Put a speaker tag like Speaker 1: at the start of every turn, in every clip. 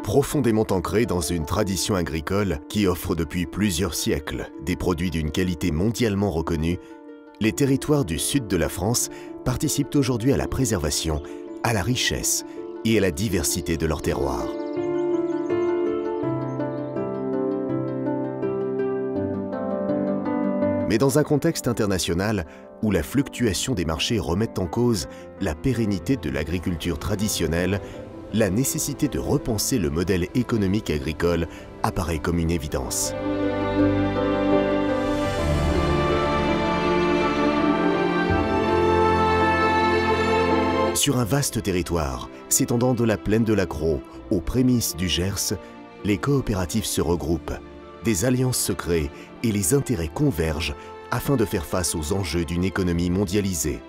Speaker 1: Profondément ancrés dans une tradition agricole qui offre depuis plusieurs siècles des produits d'une qualité mondialement reconnue, les territoires du sud de la France participent aujourd'hui à la préservation, à la richesse et à la diversité de leur terroir. Mais dans un contexte international où la fluctuation des marchés remet en cause la pérennité de l'agriculture traditionnelle, la nécessité de repenser le modèle économique agricole apparaît comme une évidence. Sur un vaste territoire, s'étendant de la plaine de l'Accro aux prémices du Gers, les coopératives se regroupent, des alliances se créent et les intérêts convergent afin de faire face aux enjeux d'une économie mondialisée.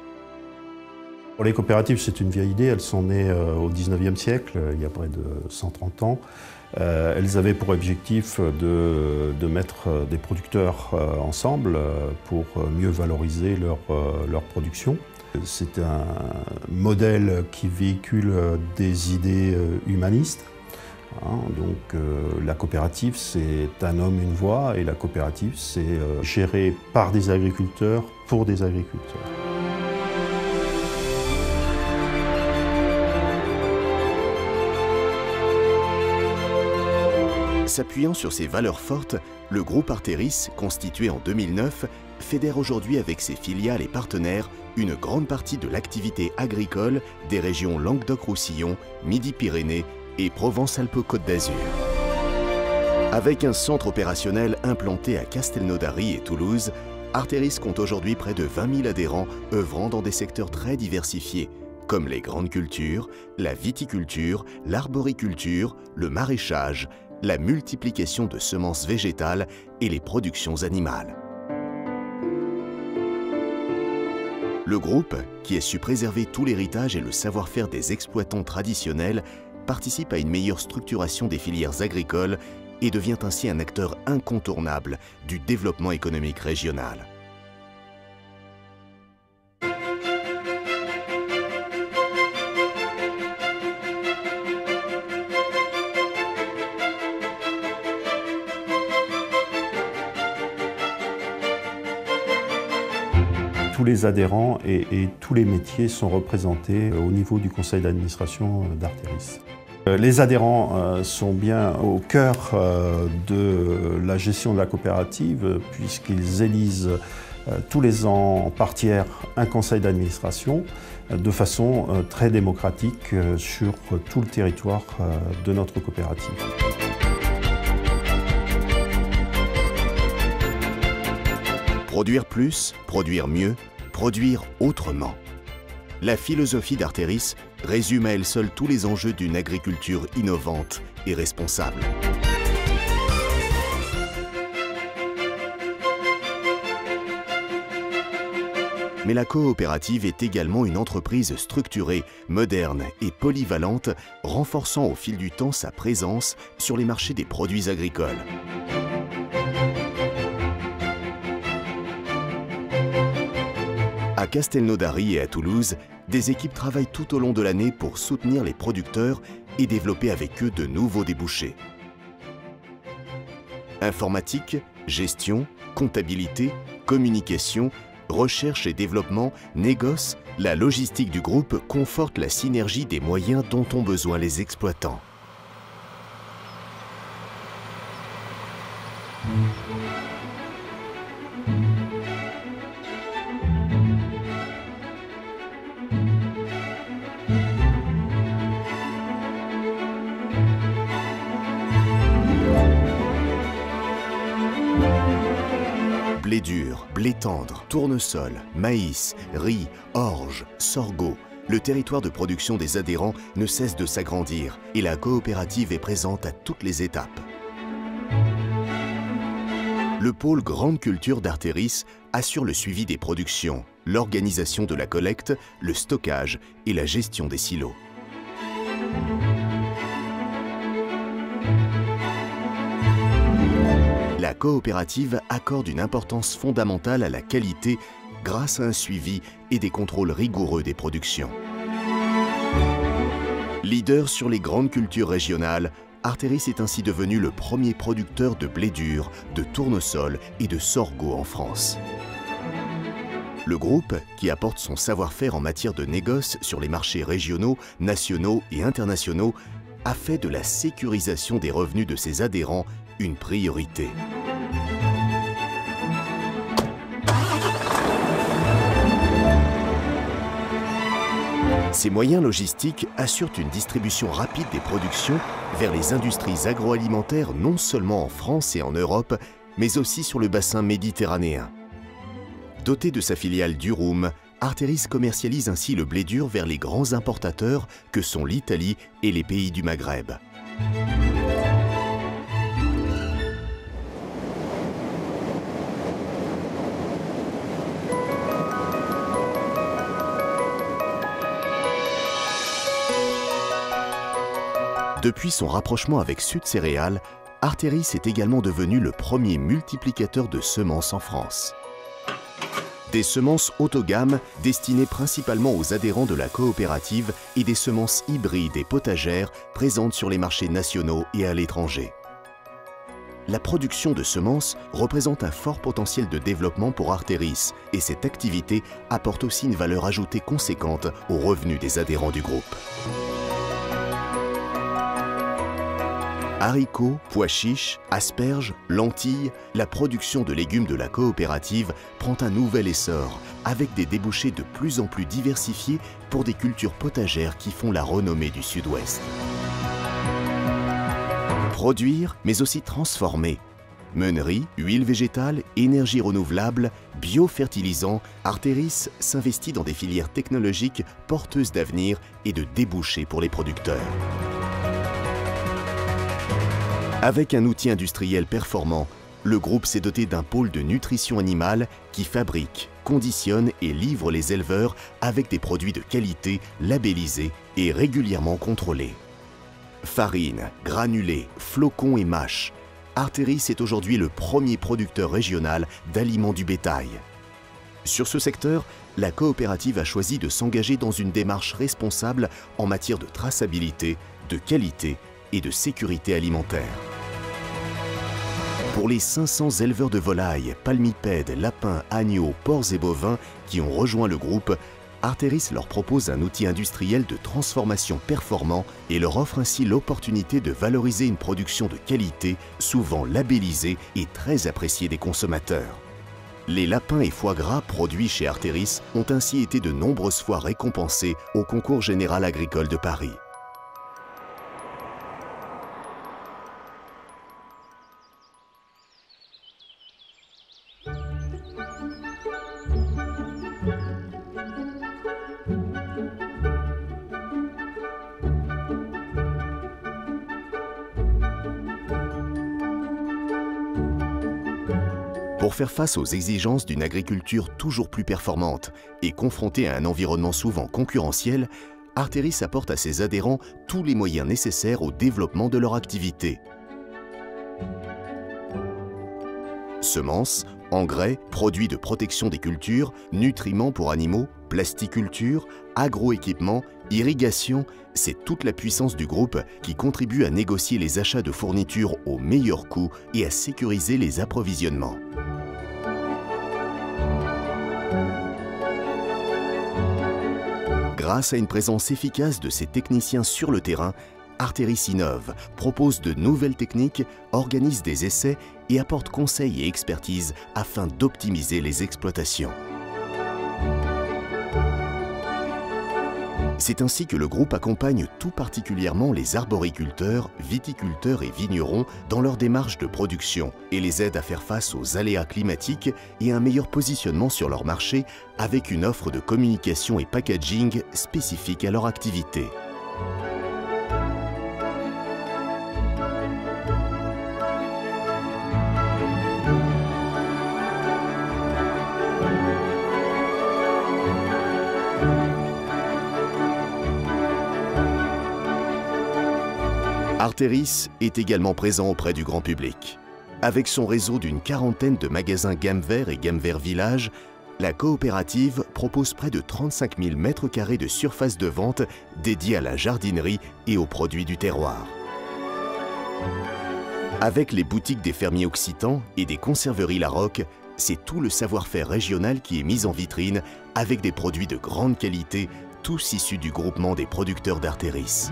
Speaker 2: Pour les coopératives, c'est une vieille idée. Elles sont nées au XIXe siècle, il y a près de 130 ans. Elles avaient pour objectif de mettre des producteurs ensemble pour mieux valoriser leur production. C'est un modèle qui véhicule des idées humanistes. Donc la coopérative, c'est un homme, une voix, et la coopérative, c'est géré par des agriculteurs pour des agriculteurs.
Speaker 1: S'appuyant sur ses valeurs fortes, le groupe Arteris, constitué en 2009, fédère aujourd'hui avec ses filiales et partenaires une grande partie de l'activité agricole des régions Languedoc-Roussillon, Midi-Pyrénées et Provence-Alpes-Côte d'Azur. Avec un centre opérationnel implanté à Castelnaudary et Toulouse, Arteris compte aujourd'hui près de 20 000 adhérents œuvrant dans des secteurs très diversifiés, comme les grandes cultures, la viticulture, l'arboriculture, le maraîchage, la multiplication de semences végétales et les productions animales. Le groupe, qui a su préserver tout l'héritage et le savoir-faire des exploitants traditionnels, participe à une meilleure structuration des filières agricoles et devient ainsi un acteur incontournable du développement économique régional.
Speaker 2: Tous les adhérents et tous les métiers sont représentés au niveau du conseil d'administration d'Arteris. Les adhérents sont bien au cœur de la gestion de la coopérative puisqu'ils élisent tous les ans par tiers un conseil d'administration de façon très démocratique sur tout le territoire de notre coopérative.
Speaker 1: Produire plus, produire mieux, produire autrement. La philosophie d'Arteris résume à elle seule tous les enjeux d'une agriculture innovante et responsable. Mais la coopérative est également une entreprise structurée, moderne et polyvalente, renforçant au fil du temps sa présence sur les marchés des produits agricoles. À Castelnaudary et à Toulouse, des équipes travaillent tout au long de l'année pour soutenir les producteurs et développer avec eux de nouveaux débouchés. Informatique, gestion, comptabilité, communication, recherche et développement, négoce, la logistique du groupe conforte la synergie des moyens dont ont besoin les exploitants. blé dur, blé tendre, tournesol, maïs, riz, orge, sorgho. Le territoire de production des adhérents ne cesse de s'agrandir et la coopérative est présente à toutes les étapes. Le pôle Grande Culture d'Artéris assure le suivi des productions, l'organisation de la collecte, le stockage et la gestion des silos. La coopérative accorde une importance fondamentale à la qualité grâce à un suivi et des contrôles rigoureux des productions. Leader sur les grandes cultures régionales, Artéris est ainsi devenu le premier producteur de blé dur, de tournesol et de sorgho en France. Le groupe, qui apporte son savoir-faire en matière de négoce sur les marchés régionaux, nationaux et internationaux, a fait de la sécurisation des revenus de ses adhérents une priorité. Ces moyens logistiques assurent une distribution rapide des productions vers les industries agroalimentaires non seulement en France et en Europe, mais aussi sur le bassin méditerranéen. Doté de sa filiale Durum, Artéris commercialise ainsi le blé dur vers les grands importateurs que sont l'Italie et les pays du Maghreb. Depuis son rapprochement avec Sud Céréales, Artéris est également devenu le premier multiplicateur de semences en France. Des semences haut de gamme destinées principalement aux adhérents de la coopérative et des semences hybrides et potagères présentes sur les marchés nationaux et à l'étranger. La production de semences représente un fort potentiel de développement pour Artéris et cette activité apporte aussi une valeur ajoutée conséquente aux revenus des adhérents du groupe. Haricots, pois chiches, asperges, lentilles, la production de légumes de la coopérative prend un nouvel essor, avec des débouchés de plus en plus diversifiés pour des cultures potagères qui font la renommée du Sud-Ouest. Produire, mais aussi transformer. Meunerie, huile végétale, énergie renouvelable, biofertilisants, Artéris s'investit dans des filières technologiques porteuses d'avenir et de débouchés pour les producteurs. Avec un outil industriel performant, le groupe s'est doté d'un pôle de nutrition animale qui fabrique, conditionne et livre les éleveurs avec des produits de qualité labellisés et régulièrement contrôlés. Farine, granulés, flocons et mâches, Artéris est aujourd'hui le premier producteur régional d'aliments du bétail. Sur ce secteur, la coopérative a choisi de s'engager dans une démarche responsable en matière de traçabilité, de qualité et de sécurité alimentaire. Pour les 500 éleveurs de volailles, palmipèdes, lapins, agneaux, porcs et bovins qui ont rejoint le groupe, Artéris leur propose un outil industriel de transformation performant et leur offre ainsi l'opportunité de valoriser une production de qualité, souvent labellisée et très appréciée des consommateurs. Les lapins et foie gras produits chez Artéris ont ainsi été de nombreuses fois récompensés au concours général agricole de Paris. Pour faire face aux exigences d'une agriculture toujours plus performante et confrontée à un environnement souvent concurrentiel, Artéris apporte à ses adhérents tous les moyens nécessaires au développement de leur activité. Semences, engrais, produits de protection des cultures, nutriments pour animaux, plasticulture, agroéquipement, irrigation, c'est toute la puissance du groupe qui contribue à négocier les achats de fournitures au meilleur coût et à sécuriser les approvisionnements. Grâce à une présence efficace de ses techniciens sur le terrain, Artéris innove, propose de nouvelles techniques, organise des essais et apporte conseils et expertise afin d'optimiser les exploitations. C'est ainsi que le groupe accompagne tout particulièrement les arboriculteurs, viticulteurs et vignerons dans leur démarche de production et les aide à faire face aux aléas climatiques et un meilleur positionnement sur leur marché avec une offre de communication et packaging spécifique à leur activité. Artéris est également présent auprès du grand public. Avec son réseau d'une quarantaine de magasins Gamme Vert et Gamme Vert Village, la coopérative propose près de 35 000 m² de surface de vente dédiée à la jardinerie et aux produits du terroir. Avec les boutiques des fermiers occitans et des conserveries Larocque, c'est tout le savoir-faire régional qui est mis en vitrine avec des produits de grande qualité, tous issus du groupement des producteurs d'Artéris.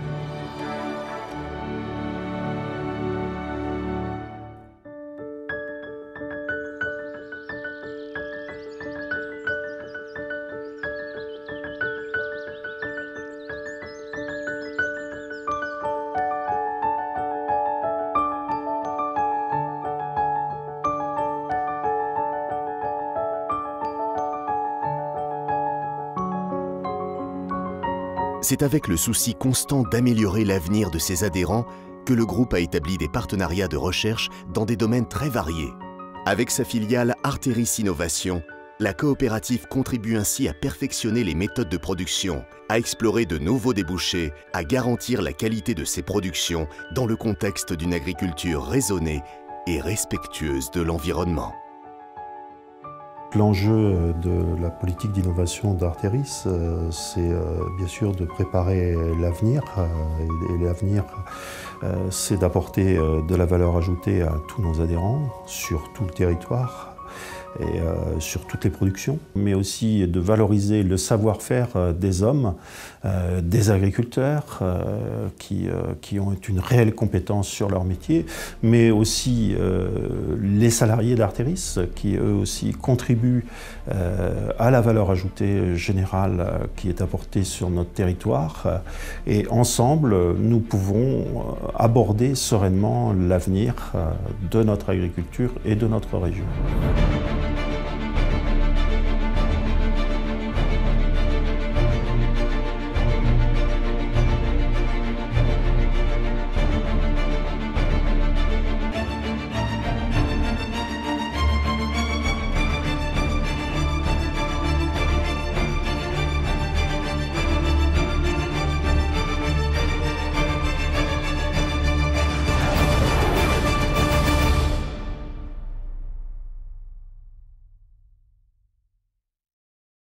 Speaker 1: C'est avec le souci constant d'améliorer l'avenir de ses adhérents que le groupe a établi des partenariats de recherche dans des domaines très variés. Avec sa filiale Artéris Innovation, la coopérative contribue ainsi à perfectionner les méthodes de production, à explorer de nouveaux débouchés, à garantir la qualité de ses productions dans le contexte d'une agriculture raisonnée et respectueuse de l'environnement.
Speaker 2: L'enjeu de la politique d'innovation d'Artéris, c'est bien sûr de préparer l'avenir. Et l'avenir, c'est d'apporter de la valeur ajoutée à tous nos adhérents sur tout le territoire et sur toutes les productions, mais aussi de valoriser le savoir-faire des hommes, des agriculteurs qui ont une réelle compétence sur leur métier, mais aussi les salariés d'Artéris qui eux aussi contribuent à la valeur ajoutée générale qui est apportée sur notre territoire. Et ensemble, nous pouvons aborder sereinement l'avenir de notre agriculture et de notre région.